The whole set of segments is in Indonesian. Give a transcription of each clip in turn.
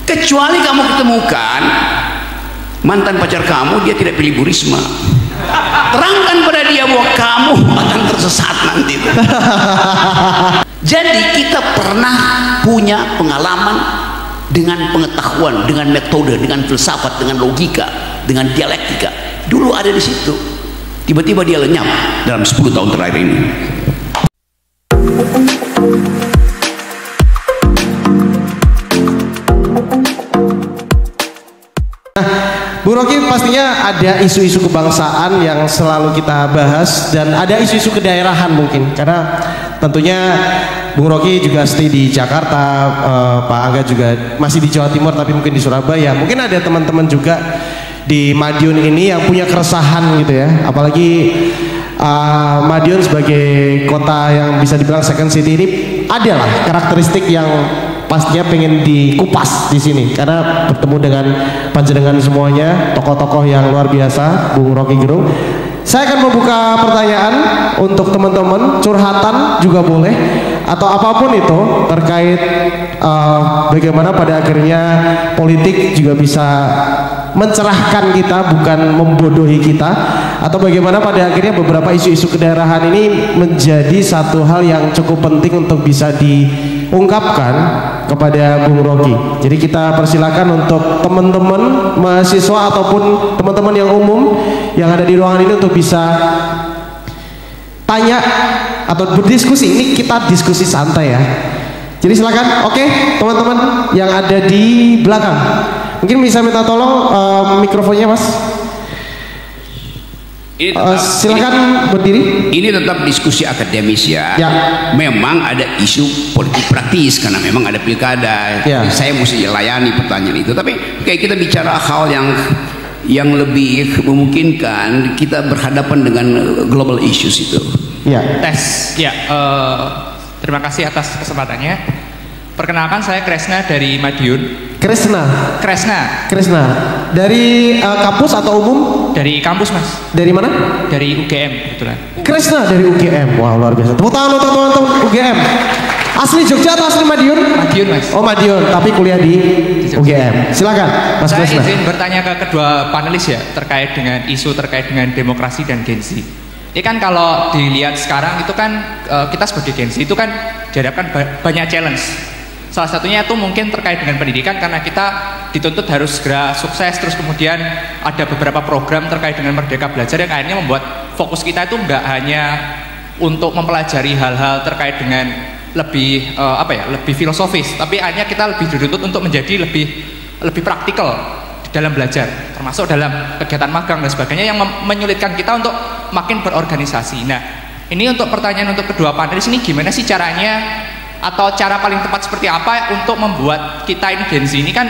Kecuali kamu ketemukan mantan pacar kamu, dia tidak pilih Bu Risma, terangkan pada dia bahwa kamu akan tersesat nanti. Jadi kita pernah punya pengalaman dengan pengetahuan, dengan metode, dengan filsafat, dengan logika, dengan dialektika. Dulu ada di situ, tiba-tiba dia lenyap dalam 10 tahun terakhir ini. Bu Rocky, pastinya ada isu-isu kebangsaan yang selalu kita bahas, dan ada isu-isu kedaerahan mungkin, karena tentunya Bung Rocky juga stay di Jakarta, Pak Angga juga masih di Jawa Timur tapi mungkin di Surabaya. Mungkin ada teman-teman juga di Madiun ini yang punya keresahan gitu ya, apalagi Madiun sebagai kota yang bisa dibilang second city ini adalah karakteristik yang pastinya pengen dikupas di sini, karena bertemu dengan panjenengan semuanya, tokoh-tokoh yang luar biasa, Bung Rocky Gerung. Saya akan membuka pertanyaan untuk teman-teman, curhatan juga boleh, atau apapun itu terkait bagaimana pada akhirnya politik juga bisa mencerahkan kita, bukan membodohi kita, atau bagaimana pada akhirnya beberapa isu-isu kedaerahan ini menjadi satu hal yang cukup penting untuk bisa diungkapkan kepada Bung Rocky. Jadi kita persilakan untuk teman-teman mahasiswa ataupun teman-teman yang umum yang ada di ruangan ini untuk bisa tanya atau berdiskusi. Ini kita diskusi santai ya. Jadi silakan. Oke, teman-teman yang ada di belakang, mungkin bisa minta tolong mikrofonnya, Mas. Silakan berdiri. Ini tetap diskusi akademis ya. Memang ada isu politik praktis karena memang ada pilkada. Saya mesti layani pertanyaan itu. Tapi kayak kita bicara hal yang lebih memungkinkan, kita berhadapan dengan global issues itu. Terima kasih atas kesempatannya. Perkenalkan, saya Kresna dari Madiun. Kresna dari kampus atau umum? Dari kampus, Mas. Dari mana? Dari UGM kebetulan. Kresna dari UGM. Wah, luar biasa. Tepuk tangan untuk teman-teman UGM. Asli Jogja atau asli Madiun? Madiun, Mas. Oh, Madiun, tapi kuliah di UGM. Silakan, Mas Kresna. Saya izin bertanya ke kedua panelis ya, terkait dengan isu terkait dengan demokrasi dan Gen Z. Ini kan kalau dilihat sekarang itu kan kita sebagai Gen Z itu kan dihadapkan banyak challenge. Salah satunya itu mungkin terkait dengan pendidikan, karena kita dituntut harus segera sukses, terus kemudian ada beberapa program terkait dengan Merdeka Belajar yang akhirnya membuat fokus kita itu nggak hanya untuk mempelajari hal-hal terkait dengan lebih lebih filosofis, tapi akhirnya kita lebih dituntut untuk menjadi lebih praktikal di dalam belajar, termasuk dalam kegiatan magang dan sebagainya yang menyulitkan kita untuk makin berorganisasi. Nah, ini untuk pertanyaan untuk kedua panelis ini, gimana sih caranya atau cara paling tepat seperti apa untuk membuat kita ini Gen Z ini kan,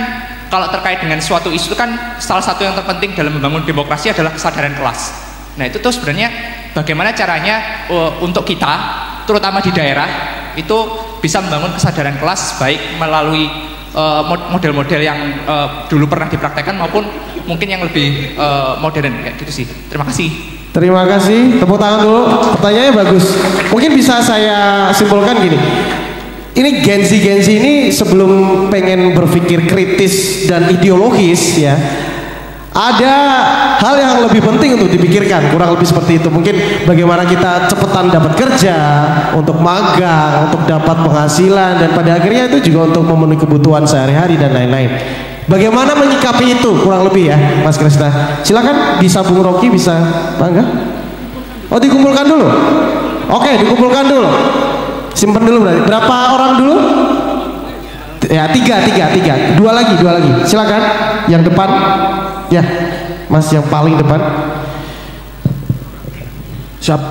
kalau terkait dengan suatu isu kan salah satu yang terpenting dalam membangun demokrasi adalah kesadaran kelas. Nah, itu tuh sebenarnya bagaimana caranya untuk kita terutama di daerah itu bisa membangun kesadaran kelas, baik melalui model-model yang dulu pernah dipraktekkan maupun mungkin yang lebih modern kayak gitu sih. Terima kasih. Terima kasih. Tepuk tangan dulu. Pertanyaannya bagus. Mungkin bisa saya simpulkan gini. Ini Gen Z ini sebelum pengen berpikir kritis dan ideologis ya, ada hal yang lebih penting untuk dipikirkan, kurang lebih seperti itu. Mungkin bagaimana kita cepetan dapat kerja, untuk magang, untuk dapat penghasilan, dan pada akhirnya itu juga untuk memenuhi kebutuhan sehari-hari dan lain-lain. Bagaimana menyikapi itu kurang lebih ya, Mas Kresna. Silakan, bisa Bung Rocky, bisa Pak Angga. Oh, dikumpulkan dulu. Oke, dikumpulkan dulu. Simpen dulu berarti. Berapa orang dulu? Ya, tiga. Dua lagi. Silakan. Yang depan. Ya, Mas yang paling depan. Siap.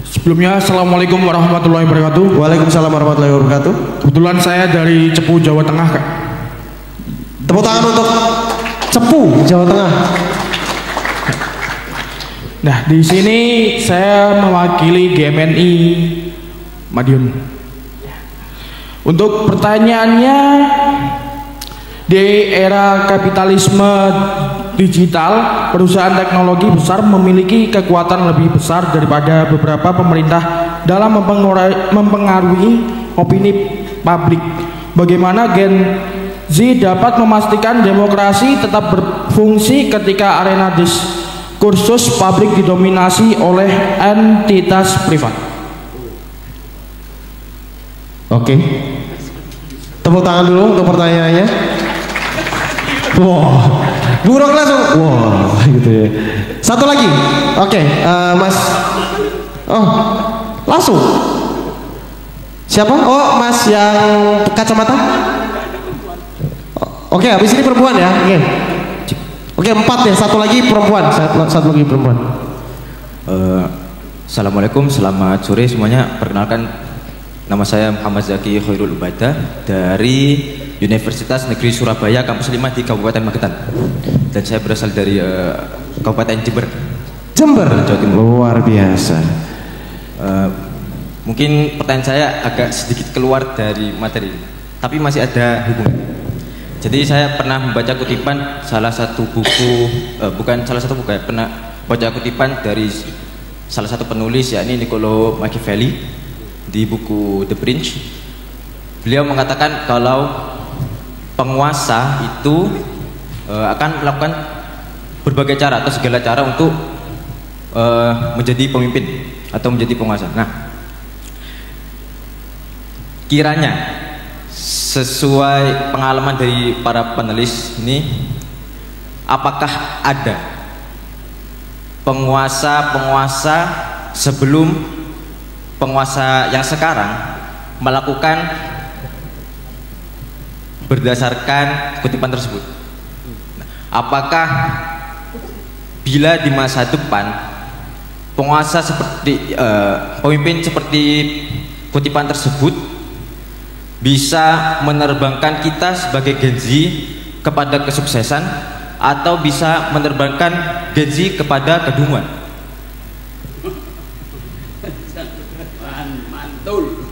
Sebelumnya, Assalamualaikum warahmatullahi wabarakatuh. Waalaikumsalam warahmatullahi wabarakatuh. Kebetulan saya dari Cepu, Jawa Tengah, Kak. Tepuk tangan untuk Cepu, Jawa Tengah. Nah, di sini saya mewakili GMNI Madiun. Untuk pertanyaannya, di era kapitalisme digital, perusahaan teknologi besar memiliki kekuatan lebih besar daripada beberapa pemerintah dalam mempengaruhi opini publik. Bagaimana Gen Z dapat memastikan demokrasi tetap berfungsi ketika arena diskursus publik didominasi oleh entitas privat? Oke. Tepuk tangan dulu untuk pertanyaannya. Wow, Bung Rocky langsung, wow, gitu ya. Satu lagi, oke, Mas. Oh, langsung. Siapa? Oh, Mas yang kacamata. Oke, habis ini perempuan ya. Oke, 4 ya. Satu lagi perempuan. Satu lagi perempuan. Assalamualaikum, selamat sore semuanya. Perkenalkan, nama saya Muhammad Zaki Khairul Ubadah dari Universitas Negeri Surabaya Kampus 5 di Kabupaten Magetan. Dan saya berasal dari Kabupaten Jember. Jember, Jawa Timur. Luar biasa. Mungkin pertanyaan saya agak sedikit keluar dari materi, tapi masih ada hubungan. Jadi saya pernah membaca kutipan salah satu buku, bukan salah satu buku ya, pernah baca kutipan dari salah satu penulis, yakni Niccolo Machiavelli di buku The Prince. Beliau mengatakan kalau penguasa itu akan melakukan berbagai cara atau segala cara untuk menjadi pemimpin atau menjadi penguasa. Nah, kiranya sesuai pengalaman dari para panelis ini, apakah ada penguasa-penguasa sebelum penguasa yang sekarang melakukan berdasarkan kutipan tersebut? Apakah bila di masa depan penguasa seperti pemimpin seperti kutipan tersebut bisa menerbangkan kita sebagai Gen Z kepada kesuksesan atau bisa menerbangkan Gen Z kepada kedunguan?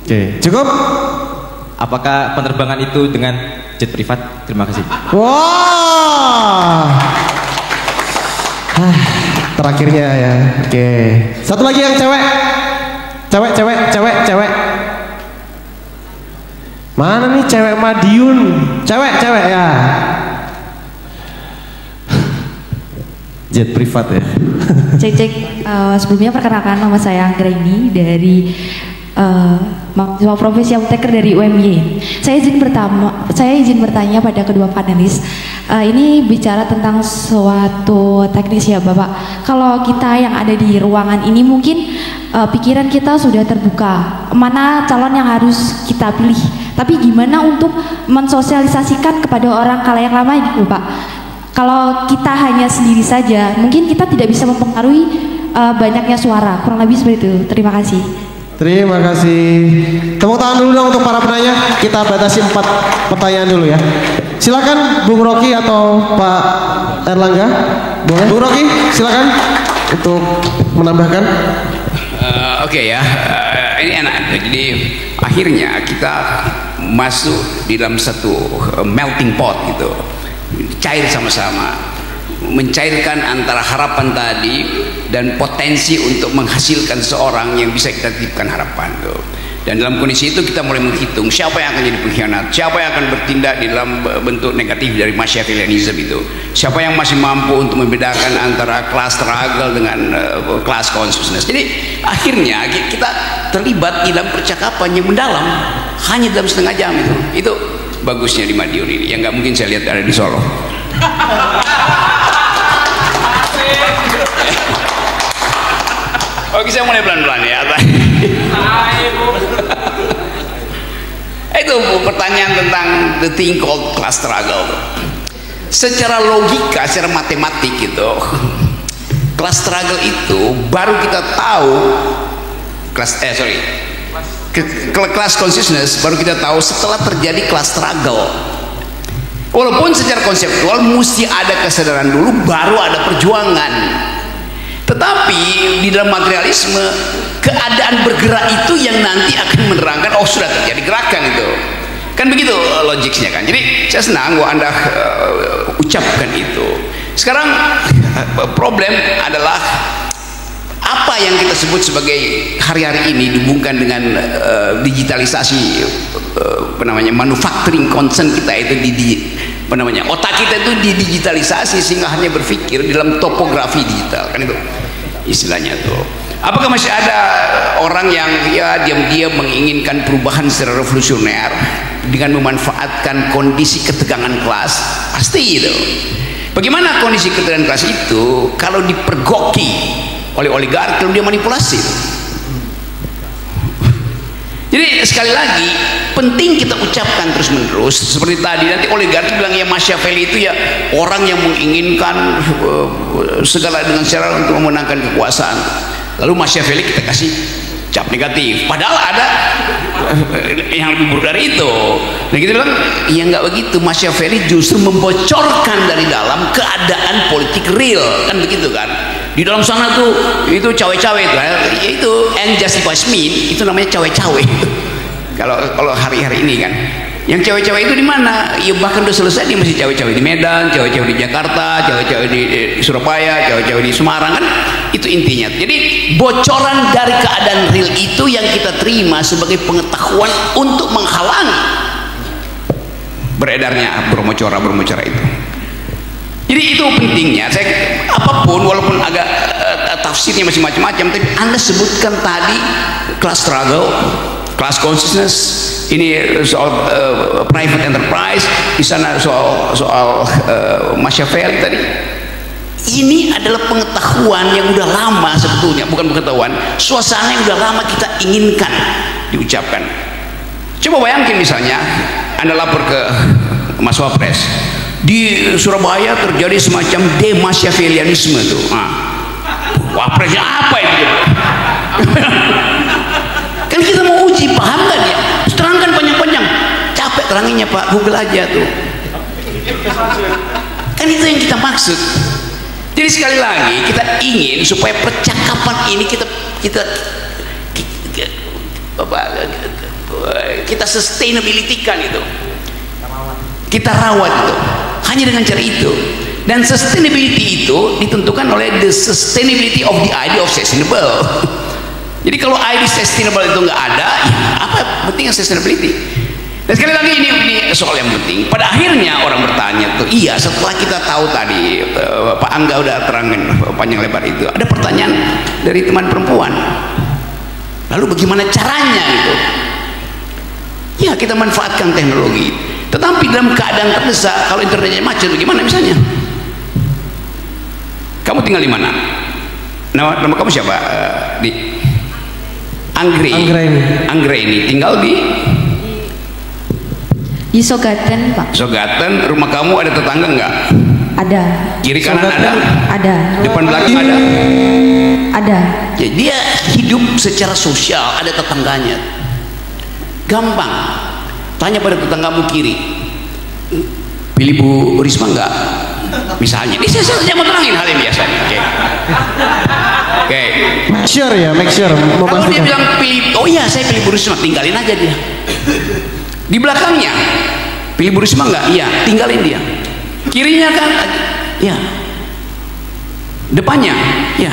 Oke, cukup? Apakah penerbangan itu dengan jet privat? Terima kasih. Wah, terakhirnya ya. Oke, satu lagi yang cewek. Mana nih cewek Madiun? Cewek ya. Jet privat ya. Cek. Sebelumnya perkenalkan, nama saya Anggraini dari mahasiswa profesi apoteker dari UMY. Saya izin bertanya pada kedua panelis. Ini bicara tentang suatu teknis ya Bapak. Kalau kita yang ada di ruangan ini mungkin pikiran kita sudah terbuka mana calon yang harus kita pilih. Tapi gimana untuk mensosialisasikan kepada orang khalayak ramai gitu Pak? Kalau kita hanya sendiri saja, mungkin kita tidak bisa mempengaruhi banyaknya suara. Kurang lebih seperti itu. Terima kasih. Terima kasih. Tepuk tangan dulu dong untuk para penanya. Kita batasi 4 pertanyaan dulu ya. Silakan Bung Rocky atau Pak Erlangga. Boleh? Bung Rocky, silakan untuk menambahkan. Oke ya, ini enak. Jadi akhirnya kita masuk di dalam satu melting pot gitu, cair sama-sama, mencairkan antara harapan tadi dan potensi untuk menghasilkan seorang yang bisa kita titipkan harapan tuh. Dan dalam kondisi itu kita mulai menghitung siapa yang akan jadi pengkhianat, siapa yang akan bertindak di dalam bentuk negatif dari Machiavellianism itu, siapa yang masih mampu untuk membedakan antara class struggle dengan class consciousness. Jadi akhirnya kita terlibat di dalam percakapan yang mendalam hanya dalam setengah jam itu bagusnya di Madiun ini yang nggak mungkin saya lihat ada di Solo. Oke, saya mulai pelan-pelan ya. Itu pertanyaan tentang the thing called class struggle. Secara logika, secara matematik gitu, class struggle itu baru kita tahu class consciousness baru kita tahu setelah terjadi class struggle. Walaupun secara konseptual mesti ada kesadaran dulu baru ada perjuangan. Tetapi di dalam materialisme keadaan bergerak itu yang nanti akan menerangkan oh sudah terjadi gerakan itu. Kan begitu logiknya kan. Jadi saya senang bahwa Anda ucapkan itu. Sekarang problem adalah apa apa yang kita sebut sebagai hari-hari ini dihubungkan dengan digitalisasi, manufacturing concern kita itu otak kita itu didigitalisasi sehingga hanya berpikir dalam topografi digital, kan itu istilahnya tuh. Apakah masih ada orang yang ya diam-diam menginginkan perubahan secara revolusioner dengan memanfaatkan kondisi ketegangan kelas? Pasti itu. Bagaimana kondisi ketegangan kelas itu kalau dipergoki oleh oligarki, kalau dia manipulasi? Jadi sekali lagi penting kita ucapkan terus menerus seperti tadi. Nanti oligarki bilang ya Machiavelli itu ya orang yang menginginkan segala dengan cara untuk memenangkan kekuasaan. Lalu Machiavelli kita kasih cap negatif, padahal ada yang lebih buruk dari itu. Nah kita bilang ya nggak begitu, Machiavelli justru membocorkan dari dalam keadaan politik real, kan begitu kan. Di dalam sana tuh itu cawe-cawe itu and justifies mean, itu namanya cawe-cawe. Kalau hari-hari ini kan yang cawe-cawe itu di mana? Ya bahkan udah selesai dia masih cawe-cawe di Medan, cawe-cawe di Jakarta, cawe-cawe di Surabaya, cawe-cawe di Semarang, kan itu intinya. Jadi bocoran dari keadaan real itu yang kita terima sebagai pengetahuan untuk menghalangi beredarnya bermocora itu. Jadi itu pentingnya. Apapun walaupun agak tafsirnya masih macam-macam, tapi Anda sebutkan tadi class struggle, class consciousness, ini soal private enterprise, di sana soal Machiavelli tadi. Ini adalah pengetahuan yang udah lama sebetulnya, bukan pengetahuan, suasana yang udah lama kita inginkan diucapkan. Coba bayangin misalnya Anda lapor ke Mas Wapres, di Surabaya terjadi semacam demachiavellianisme tuh. Wapresnya apa ini? Kan kita mau uji, paham kan ya? Terangkan panjang-panjang. Capek teranginya Pak, Google aja tuh. Kan itu yang kita maksud. Jadi sekali lagi kita ingin supaya percakapan ini kita sustainability kan itu. Kita rawat itu. Hanya dengan cara itu. Dan sustainability itu ditentukan oleh the sustainability of the idea of sustainable. Jadi kalau idea sustainable itu nggak ada, ya apa pentingnya sustainability? Dan sekali lagi ini soal yang penting. Pada akhirnya orang bertanya tuh, iya setelah kita tahu tadi Pak Angga udah terangkan panjang lebar itu, ada pertanyaan dari teman perempuan. Lalu bagaimana caranya gitu? Ya kita manfaatkan teknologi. Tetapi dalam keadaan terdesak, kalau internetnya macet, bagaimana misalnya? Kamu tinggal di mana? Nama kamu siapa? Di Anggreni. Tinggal di Sogaten, Pak. Sogaten. Rumah kamu ada tetangga nggak? Ada. Kiri kanan ada? Ada. Depan belakang ada? Ada. Jadi dia hidup secara sosial, ada tetangganya. Gampang. Tanya pada tetanggamu kiri, pilih Bu Risma enggak? Misalnya, ini saya mau terangin hal yang biasa. Oke. Make sure ya, make sure. Kalau dia bilang pilih, oh iya saya pilih Bu Risma, tinggalin aja dia. Di belakangnya, pilih Bu Risma enggak? Iya, tinggalin dia. Kirinya kan, ya. Depannya, ya.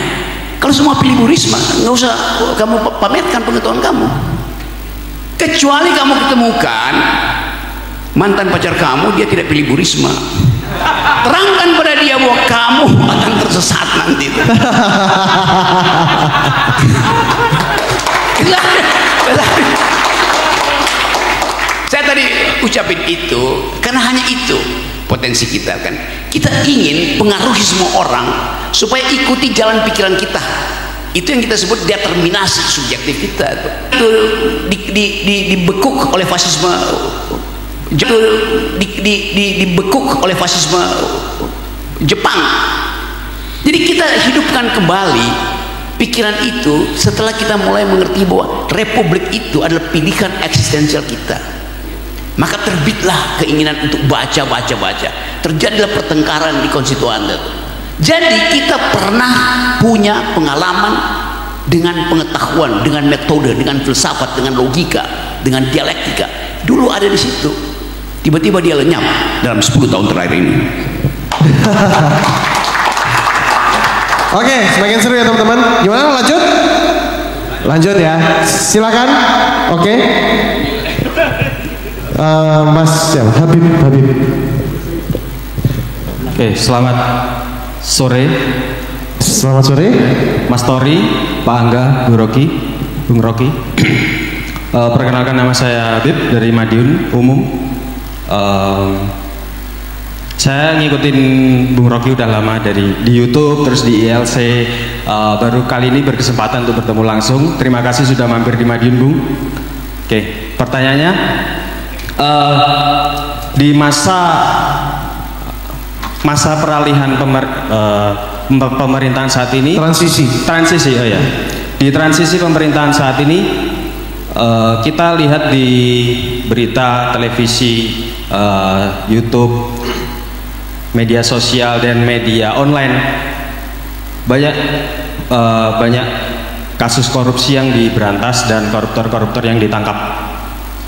Kalau semua pilih Bu Risma, nggak usah kamu pamerkan pengetahuan kamu. Kecuali kamu ketemukan mantan pacar kamu, dia tidak pilih Bu Risma, terangkan pada dia bahwa kamu akan tersesat nanti. Saya tadi ucapin itu karena hanya itu potensi kita kan. Kita ingin pengaruhi semua orang supaya ikuti jalan pikiran kita. Itu yang kita sebut determinasi subjektif kita. Itu dibekuk oleh fasisme, dibekuk oleh fasisme Jepang. Jadi kita hidupkan kembali pikiran itu setelah kita mulai mengerti bahwa republik itu adalah pilihan eksistensial kita. Maka terbitlah keinginan untuk baca. Terjadilah pertengkaran di konstituen itu. Jadi kita pernah punya pengalaman dengan pengetahuan, dengan metode, dengan filsafat, dengan logika, dengan dialektika. Dulu ada di situ. Tiba-tiba dia lenyap dalam 10 tahun terakhir ini. Oke, semakin seru ya teman-teman. Gimana, lanjut? Lanjut ya, silakan. Oke. Mas Habib. Oke, selamat sore. Selamat sore, Mas Tori, Pak Angga, Bung Rocky. Perkenalkan, nama saya Habib dari Madiun Umum. Saya ngikutin Bung Rocky udah lama di YouTube, terus di ILC. Baru kali ini berkesempatan untuk bertemu langsung. Terima kasih sudah mampir di Madiun, Bung. Oke, pertanyaannya, di masa peralihan pemerintahan saat ini, transisi, oh ya, di transisi pemerintahan saat ini, kita lihat di berita, televisi, YouTube, media sosial dan media online, banyak kasus korupsi yang diberantas dan koruptor-koruptor yang ditangkap.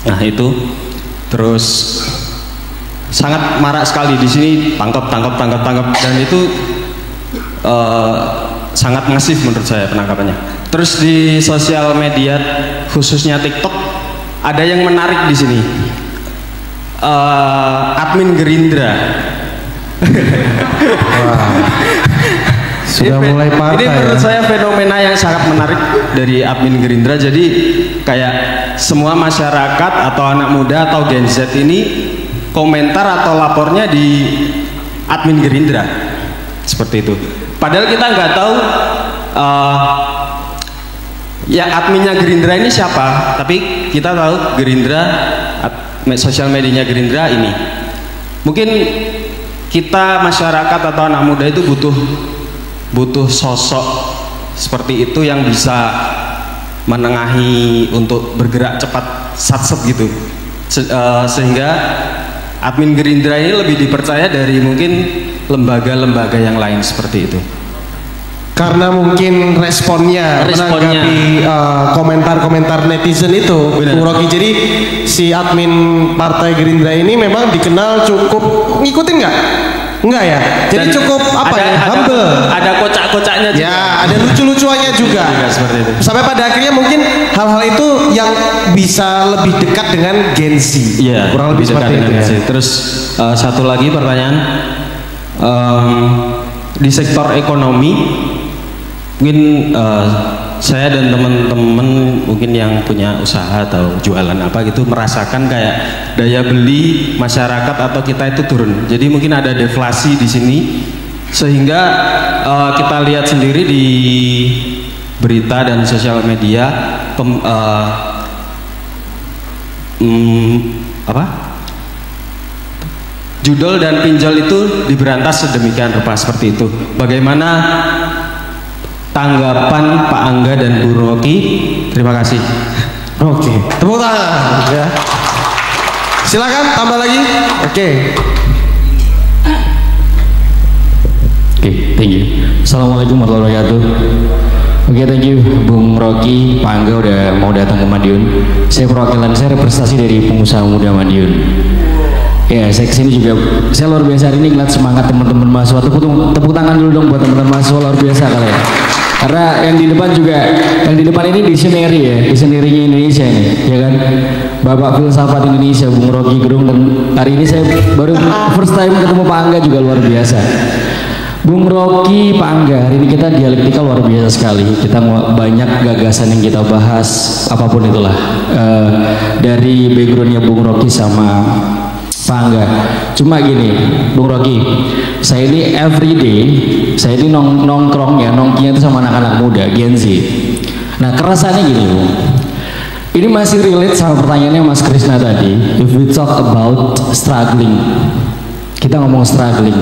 Nah itu, terus sangat marak sekali di sini, tangkap, dan itu sangat masif menurut saya penangkapannya. Terus di sosial media, khususnya TikTok, ada yang menarik di sini. Admin Gerindra. Sudah mulai partai. Ini menurut saya fenomena yang sangat menarik dari admin Gerindra. Jadi kayak semua masyarakat atau anak muda atau Gen Z ini komentar atau lapornya di admin Gerindra seperti itu. Padahal kita nggak tahu ya adminnya Gerindra ini siapa. Tapi kita tahu Gerindra, sosial medianya Gerindra ini. Mungkin kita masyarakat atau anak muda itu butuh sosok seperti itu yang bisa menengahi untuk bergerak cepat, satset gitu, sehingga admin Gerindra ini lebih dipercaya dari mungkin lembaga-lembaga yang lain seperti itu. Karena mungkin responnya menanggapi komentar-komentar netizen itu, Bung Rocky. Jadi si admin Partai Gerindra ini memang dikenal cukup ngikutin nggak? Enggak ya? Jadi dan cukup apa ya? Humble. Ada kocak-kocaknya juga. Ya, ada lucu-lucuannya juga. Seperti itu. Sampai pada akhirnya mungkin hal-hal itu yang bisa lebih dekat dengan Gen Z. Iya, kurang lebih seperti itu. Ya. Terus satu lagi pertanyaan, di sektor ekonomi, mungkin saya dan teman-teman mungkin yang punya usaha atau jualan apa gitu merasakan kayak daya beli masyarakat atau kita itu turun. Jadi mungkin ada deflasi di sini, sehingga kita lihat sendiri di berita dan sosial media judol dan pinjol itu diberantas sedemikian rupa seperti itu. Bagaimana tanggapan Pak Angga dan Bu Rocky? Terima kasih. Oke, tepuk tangan ya. Silakan tambah lagi. Oke, thank you. Assalamualaikum warahmatullahi wabarakatuh. Oke, thank you Bung Rocky, Pak Angga udah mau datang ke Madiun. Saya perwakilan, saya representasi dari pengusaha muda Madiun. Ya, saya kesini juga, saya luar biasa hari ini ngeliat semangat teman-teman mahasiswa. Tepuk tangan dulu dong buat teman-teman mahasiswa, luar biasa kalian. Karena yang di depan juga, yang di depan ini visionary ya, visionary-nya Indonesia ini, ya kan? Bapak filsafat Indonesia, Bung Rocky Gerung, dan hari ini saya baru first time ketemu Pak Angga juga luar biasa. Bung Rocky, Pak Angga, hari ini kita dialektika luar biasa sekali. Kita banyak gagasan yang kita bahas, apapun itulah, dari backgroundnya Bung Rocky sama Pak Angga. Cuma gini, Bung Rocky, saya ini everyday, saya ini nongkrong ya, nongkinya itu sama anak-anak muda, Gen Z. Nah, kerasannya gini, Bung. Ini masih relate sama pertanyaannya Mas Krisna tadi. If we talk about struggling, kita ngomong struggling.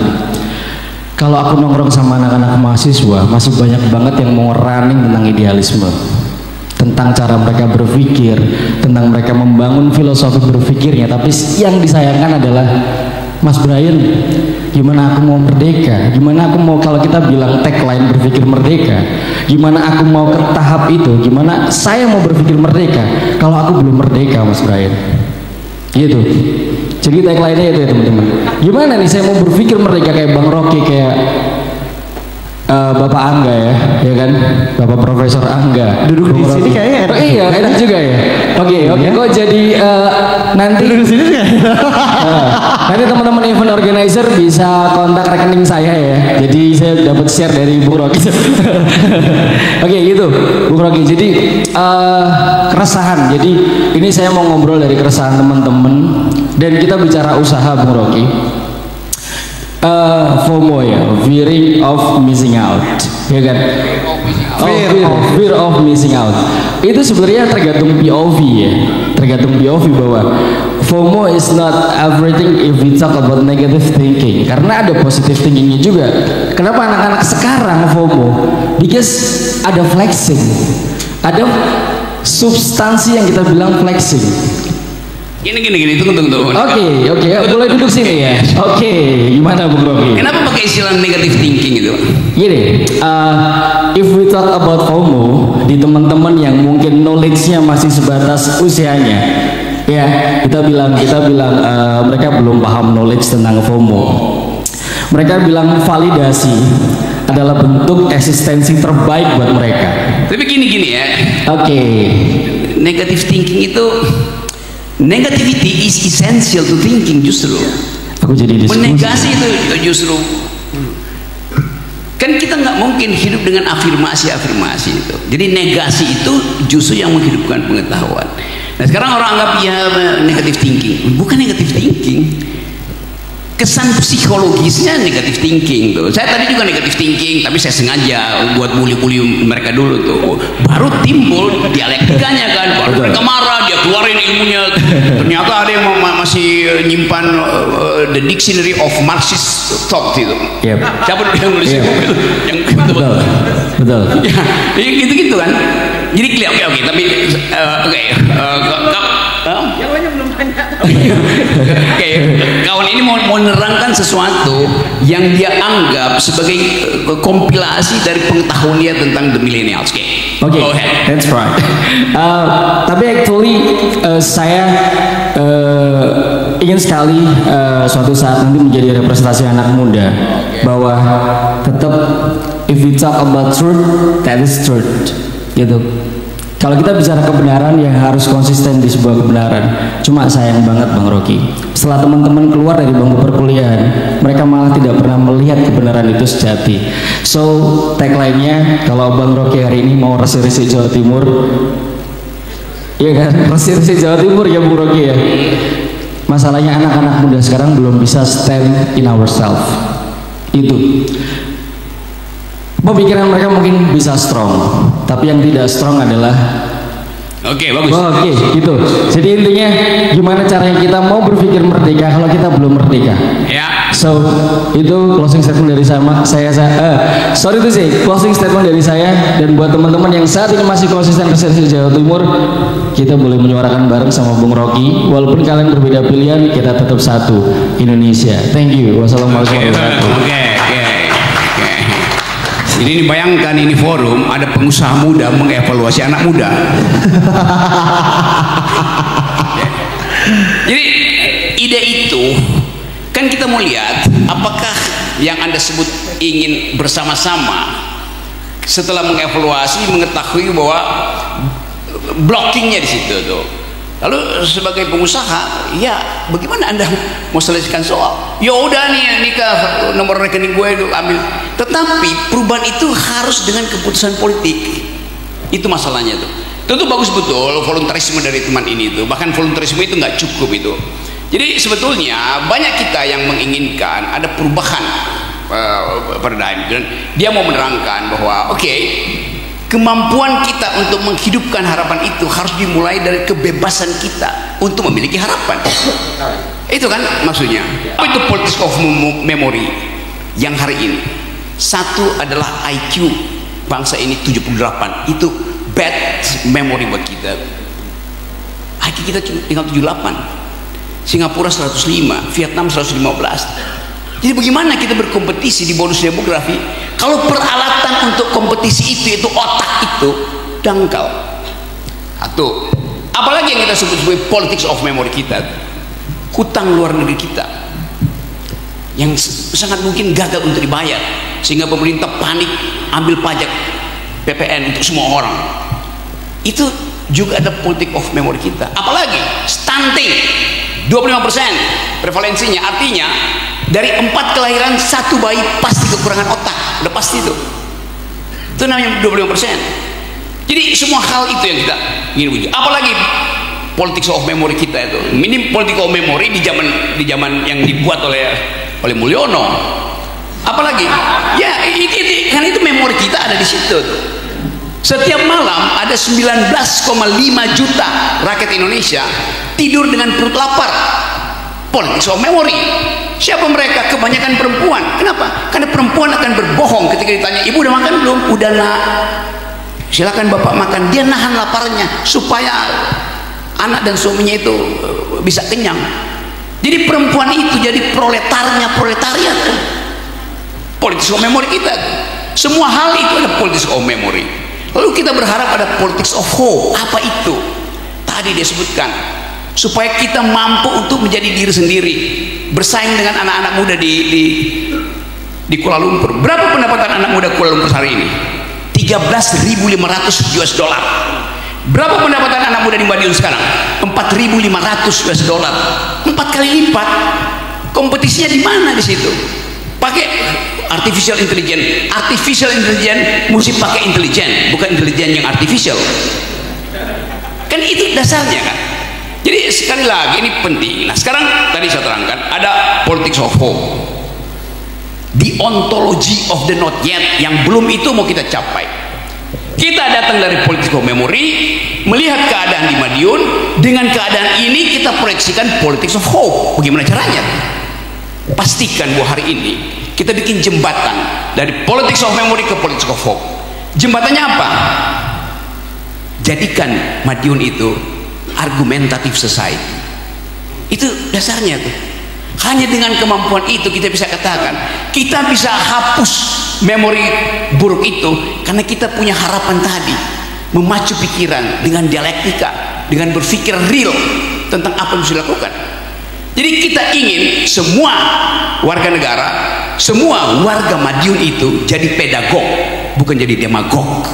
Kalau aku nongkrong sama anak-anak mahasiswa, masih banyak banget yang mau running tentang idealisme, tentang cara mereka berpikir, tentang mereka membangun filosofi berpikirnya. Tapi yang disayangkan adalah, Mas Brian, gimana aku mau merdeka? Gimana aku mau, kalau kita bilang tagline berpikir merdeka, gimana aku mau ke tahap itu? Gimana saya mau berpikir merdeka kalau aku belum merdeka, Mas Brian? Gitu. Jadi tagline-nya itu ya teman-teman. Gimana nih saya mau berpikir merdeka kayak Bang Rocky, kayak Bapak Angga ya kan, Bapak Profesor Angga duduk di sini kayaknya enak. Iya enak juga ya. Oke, kok jadi nanti duduk di sini nanti teman-teman event organizer bisa kontak rekening saya ya. Jadi saya dapat share dari Bung Rocky. Oke gitu, Bung Rocky. Jadi keresahan. Jadi ini saya mau ngobrol dari keresahan teman-teman dan kita bicara usaha, Bung Rocky. FOMO ya, fearing of missing out, ya kan? Fear of missing out. Itu sebenarnya tergantung POV ya, tergantung POV bahwa FOMO is not everything if we talk about negative thinking. Karena ada positive thinkingnya juga. Kenapa anak-anak sekarang FOMO? Because ada flexing, ada substansi yang kita bilang flexing. Gini, tunggu. Oke, boleh duduk sini ya. Oke, gimana Bung Rocky? Kenapa pakai istilah negative thinking itu? Gini, if we talk about FOMO di teman-teman yang mungkin knowledge-nya masih sebatas usianya, ya kita bilang mereka belum paham knowledge tentang FOMO. Mereka bilang validasi adalah bentuk eksistensi terbaik buat mereka. Tapi gini ya. Oke. Negative thinking itu, negativity is essential to thinking justru. Aku jadi diskusi. Menegasi itu justru. Kan kita nggak mungkin hidup dengan afirmasi itu. Jadi negasi itu justru yang menghidupkan pengetahuan. Nah sekarang orang anggap ya negative thinking. Bukan negative thinking. Kesan psikologisnya negative thinking tuh. Saya tadi juga negative thinking, tapi saya sengaja buat bully mereka dulu tuh. Baru timbul dialektikanya kan. Baru mereka marah, dia keluarin ilmunya. Ternyata ada yang masih nyimpan the dictionary of Marxist thought itu. Yep. Siapa yang nulis itu? Yang betul. Ya gitu kan. Jadi clear, oke. Tapi yang lainnya belum tanya. Oke, kawan ini mau menerangkan sesuatu yang dia anggap sebagai kompilasi dari pengetahuan dia tentang the millennials. Oke, that's right. Tapi actually saya ingin sekali suatu saat nanti menjadi representasi anak muda, bahwa tetap if we talk about truth, that is truth, gitu. Kalau kita bicara kebenaran ya harus konsisten di sebuah kebenaran. Cuma sayang banget Bang Rocky, setelah teman-teman keluar dari bangku perkuliahan, mereka malah tidak pernah melihat kebenaran itu sejati. So tagline-nya kalau Bang Rocky hari ini mau resi-resi Jawa Timur, iya kan, resi-resi Jawa Timur ya Bang Rocky ya. Masalahnya anak-anak muda sekarang belum bisa stand in ourselves. Itu pemikiran mereka mungkin bisa strong, tapi yang tidak strong adalah bagus. Oke, gitu. Jadi intinya gimana caranya kita mau berpikir merdeka kalau kita belum merdeka. Ya. So itu closing statement dari closing statement dari saya, dan buat teman-teman yang saat ini masih konsisten di Jawa Timur, kita boleh menyuarakan bareng sama Bung Rocky. Walaupun kalian berbeda pilihan, kita tetap satu, Indonesia. Thank you. Wassalamualaikum warahmatullahi wabarakatuh. Jadi bayangkan ini forum ada pengusaha muda mengevaluasi anak muda. Jadi ide itu kan kita mau lihat apakah yang Anda sebut ingin bersama-sama setelah mengevaluasi mengetahui bahwa blockingnya di situ tuh. Lalu sebagai pengusaha, ya bagaimana Anda mau selesaikan soal? Ya udah nih ke nomor rekening gue itu ambil. Tetapi perubahan itu harus dengan keputusan politik. Itu masalahnya tuh. Tentu bagus betul voluntarisme dari teman ini tuh. Bahkan voluntarisme itu nggak cukup itu. Jadi sebetulnya banyak kita yang menginginkan ada perubahan paradigm. Dan dia mau menerangkan bahwa kemampuan kita untuk menghidupkan harapan itu harus dimulai dari kebebasan kita untuk memiliki harapan. Itu kan maksudnya. Itu politics of memory yang hari ini. Satu adalah IQ bangsa ini 78. Itu bad memory buat kita. IQ kita tinggal 78. Singapura 105, Vietnam 115. Jadi bagaimana kita berkompetisi di bonus demografi kalau peralatan untuk kompetisi itu otak itu dangkal. Satu. Apalagi yang kita sebut sebagai politics of memory kita, hutang luar negeri kita yang sangat mungkin gagal untuk dibayar. sehingga pemerintah panik ambil pajak PPN untuk semua orang. Itu juga ada politik of memory kita. Apalagi stunting 25% prevalensinya, artinya dari 4 kelahiran 1 bayi pasti kekurangan otak, udah pasti itu namanya 25%. Jadi semua hal itu yang kita ingin wujud. Apalagi politics of memory kita itu. Ini politik of memory di zaman yang dibuat oleh Mulyono. Apalagi ya kan itu memori kita ada di situ. Setiap malam ada 19,5 juta rakyat Indonesia tidur dengan perut lapar. Politics of memory. Siapa mereka? Kebanyakan perempuan. Kenapa? Karena perempuan akan berbohong ketika ditanya, ibu udah makan belum? Udah nak. Silakan bapak makan. Dia nahan laparnya supaya anak dan suaminya itu bisa kenyang. Jadi perempuan itu jadi proletariat. Politics of memory kita. Semua hal itu ada politics of memory. Lalu kita berharap ada politics of hope. Apa itu? Tadi dia sebutkan, supaya kita mampu untuk menjadi diri sendiri, bersaing dengan anak-anak muda di Kuala Lumpur. Berapa pendapatan anak muda Kuala Lumpur hari ini? 13.500 US dollar. Berapa pendapatan anak muda di Madiun sekarang? 4.500 US dollar. 4 kali lipat. Kompetisinya di mana di situ? Pakai artificial intelligence. Artificial intelligence mesti pakai intelijen, bukan intelijen yang artificial. Kan itu dasarnya kan. Jadi sekali lagi ini penting. Nah sekarang tadi saya terangkan ada politics of hope, the ontology of the not yet, yang belum itu mau kita capai. Kita datang dari politics of memory, melihat keadaan di Madiun, dengan keadaan ini kita proyeksikan politics of hope. Bagaimana caranya? Pastikan bahwa hari ini kita bikin jembatan dari politics of memory ke politics of hope. Jembatannya apa? Jadikan Madiun itu argumentative society. Itu dasarnya tuh. Hanya dengan kemampuan itu kita bisa katakan kita bisa hapus memori buruk itu, karena kita punya harapan tadi, memacu pikiran dengan dialektika, dengan berpikir real tentang apa yang harus dilakukan. Jadi kita ingin semua warga negara, semua warga Madiun itu jadi pedagog, bukan jadi demagog.